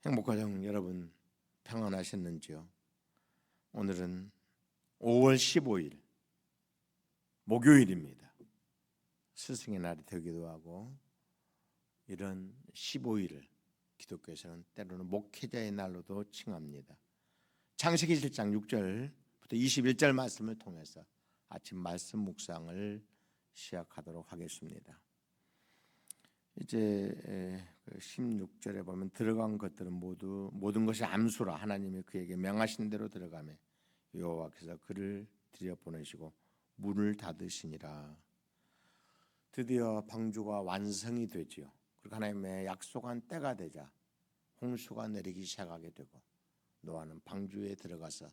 행복가정 여러분 평안하셨는지요? 오늘은 5월 15일 목요일입니다. 스승의 날이 되기도 하고 이런 15일을 기독교에서는 때로는 목회자의 날로도 칭합니다. 창세기 7장 6절부터 21절 말씀을 통해서 아침 말씀 묵상을 시작하도록 하겠습니다. 이제 16절에 보면 들어간 것들은 모든 것이 암수라 하나님이 그에게 명하신 대로 들어가며 여호와께서 그를 들여보내시고 문을 닫으시니라. 드디어 방주가 완성이 되지요. 그리고 하나님의 약속한 때가 되자 홍수가 내리기 시작하게 되고 노아는 방주에 들어가서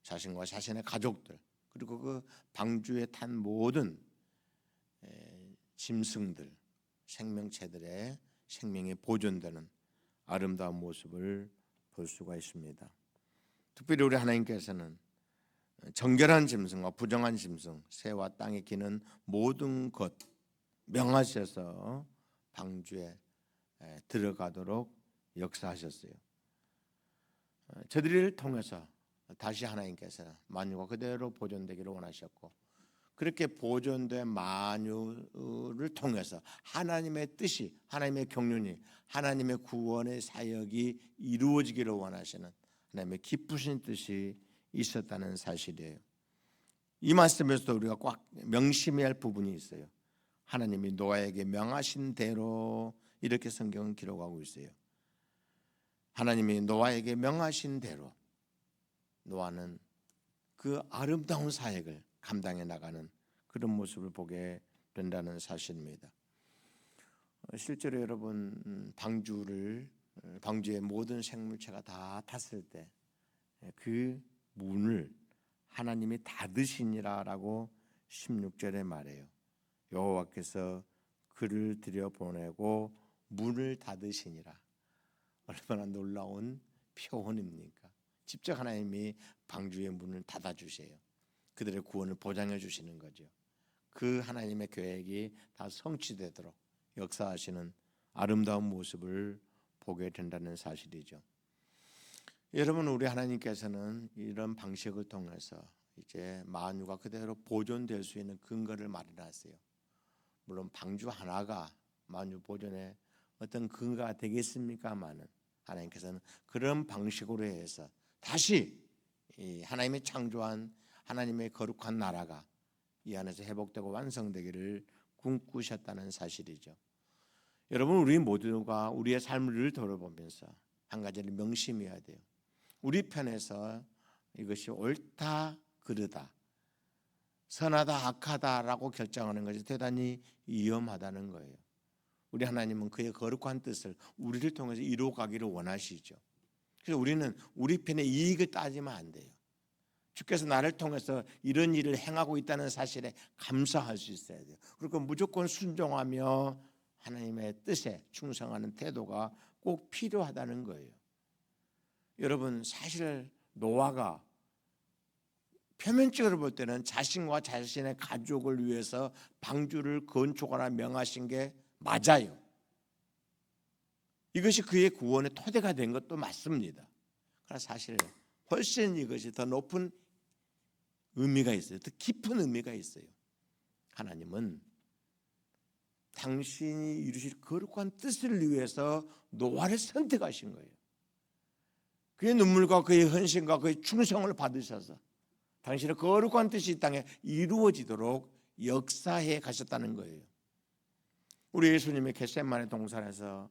자신과 자신의 가족들 그리고 그 방주에 탄 모든 짐승들 생명체들의 생명이 보존되는 아름다운 모습을 볼 수가 있습니다. 특별히 우리 하나님께서는 정결한 짐승과 부정한 짐승, 새와 땅에 기는 모든 것 명하셔서 방주에 들어가도록 역사하셨어요. 저들을 통해서 다시 하나님께서 만유가 그대로 보존되기를 원하셨고 그렇게 보존된 만유를 통해서 하나님의 뜻이, 하나님의 경륜이, 하나님의 구원의 사역이 이루어지기를 원하시는 하나님의 기쁘신 뜻이 있었다는 사실이에요. 이 말씀에서도 우리가 꽉 명심해야 할 부분이 있어요. 하나님이 노아에게 명하신 대로 이렇게 성경은 기록하고 있어요. 하나님이 노아에게 명하신 대로 노아는 그 아름다운 사역을 감당해 나가는 그런 모습을 보게 된다는 사실입니다. 실제로 여러분 방주의 모든 생물체가 다 탔을 때 그 문을 하나님이 닫으시니라라고 16절에 말해요. 여호와께서 그를 들여보내고 문을 닫으시니라. 얼마나 놀라운 표현입니까? 직접 하나님이 방주의 문을 닫아주세요. 그들의 구원을 보장해 주시는 거죠. 그 하나님의 계획이 다 성취되도록 역사하시는 아름다운 모습을 보게 된다는 사실이죠. 여러분, 우리 하나님께서는 이런 방식을 통해서 이제 만유가 그대로 보존될 수 있는 근거를 마련하세요. 물론 방주 하나가 만유 보존에 어떤 근거가 되겠습니까마는 하나님께서는 그런 방식으로 해서 다시 하나님이 창조한 하나님의 거룩한 나라가 이 안에서 회복되고 완성되기를 꿈꾸셨다는 사실이죠. 여러분, 우리 모두가 우리의 삶을 돌아보면서 한 가지를 명심해야 돼요. 우리 편에서 이것이 옳다 그르다 선하다 악하다라고 결정하는 것이 대단히 위험하다는 거예요. 우리 하나님은 그의 거룩한 뜻을 우리를 통해서 이루어가기를 원하시죠. 그래서 우리는 우리 편의 이익을 따지면 안 돼요. 주께서 나를 통해서 이런 일을 행하고 있다는 사실에 감사할 수 있어야 돼요. 그리고 무조건 순종하며 하나님의 뜻에 충성하는 태도가 꼭 필요하다는 거예요. 여러분, 사실 노아가 표면적으로 볼 때는 자신과 자신의 가족을 위해서 방주를 건축하라 명하신 게 맞아요. 이것이 그의 구원의 토대가 된 것도 맞습니다. 그러나 사실 훨씬 이것이 더 높은 의미가 있어요. 더 깊은 의미가 있어요. 하나님은 당신이 이루실 거룩한 뜻을 위해서 노아를 선택하신 거예요. 그의 눈물과 그의 헌신과 그의 충성을 받으셔서 당신의 거룩한 뜻이 이 땅에 이루어지도록 역사해 가셨다는 거예요. 우리 예수님의 겟세마네 동산에서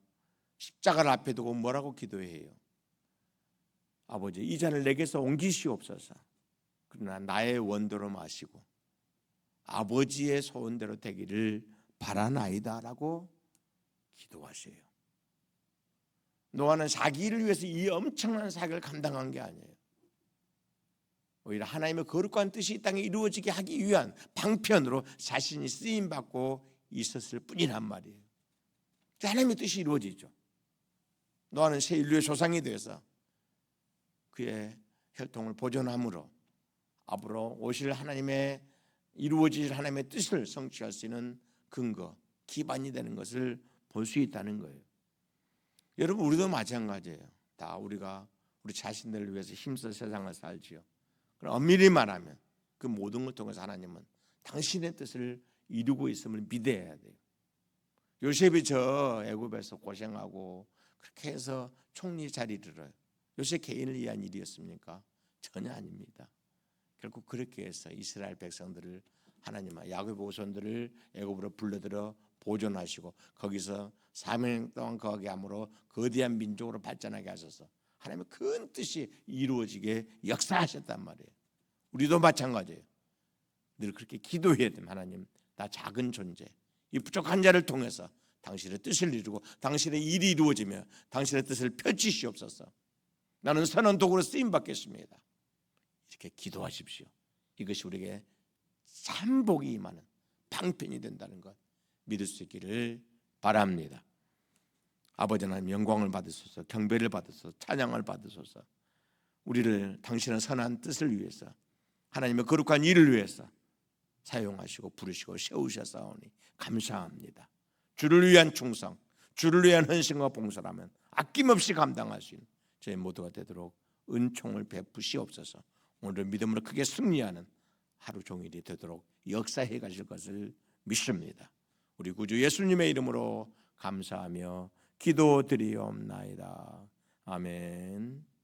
십자가를 앞에 두고 뭐라고 기도해요? 아버지, 이 잔을 내게서 옮기시옵소서. 그러나 나의 원대로 마시고 아버지의 소원대로 되기를 바라나이다라고 기도하셔요. 노아는 자기 일을 위해서 이 엄청난 사역을 감당한 게 아니에요. 오히려 하나님의 거룩한 뜻이 이 땅에 이루어지게 하기 위한 방편으로 자신이 쓰임받고 있었을 뿐이란 말이에요. 하나님의 뜻이 이루어지죠. 노아는 새 인류의 조상이 되어서 그의 혈통을 보존함으로 앞으로 오실 하나님의 이루어질 하나님의 뜻을 성취할 수 있는 근거, 기반이 되는 것을 볼 수 있다는 거예요. 여러분, 우리도 마찬가지예요. 다 우리가 우리 자신들을 위해서 힘써 세상을 살지요. 그럼 엄밀히 말하면 그 모든 걸 통해서 하나님은 당신의 뜻을 이루고 있음을 믿어야 돼요. 요셉이 저 애굽에서 고생하고 그렇게 해서 총리 자리를 요셉 개인을 위한 일이었습니까? 전혀 아닙니다. 결국 그렇게 해서 이스라엘 백성들을 하나님은 야곱 후손들을 애굽으로 불러들여 보존하시고 거기서 4년 동안 거하게 함으로 거대한 민족으로 발전하게 하셔서 하나님의 큰 뜻이 이루어지게 역사하셨단 말이에요. 우리도 마찬가지예요. 늘 그렇게 기도해야 됩니다. 하나님, 나 작은 존재, 이 부족한 자를 통해서 당신의 뜻을 이루고 당신의 일이 이루어지며 당신의 뜻을 펼치시옵소서. 나는 선한 도구로 쓰임 받겠습니다. 이렇게 기도하십시오. 이것이 우리에게 참 복이 임하는 방편이 된다는 것 믿을 수 있기를 바랍니다. 아버지 하나님, 영광을 받으소서, 경배를 받으소서, 찬양을 받으소서. 우리를 당신의 선한 뜻을 위해서, 하나님의 거룩한 일을 위해서 사용하시고 부르시고 세우셨사오니 감사합니다. 주를 위한 충성, 주를 위한 헌신과 봉사라면 아낌없이 감당할 수 있는 저희 모두가 되도록 은총을 베푸시옵소서. 오늘 믿음으로 크게 승리하는 하루 종일이 되도록 역사해 가실 것을 믿습니다. 우리 구주 예수님의 이름으로 감사하며 기도드리옵나이다. 아멘.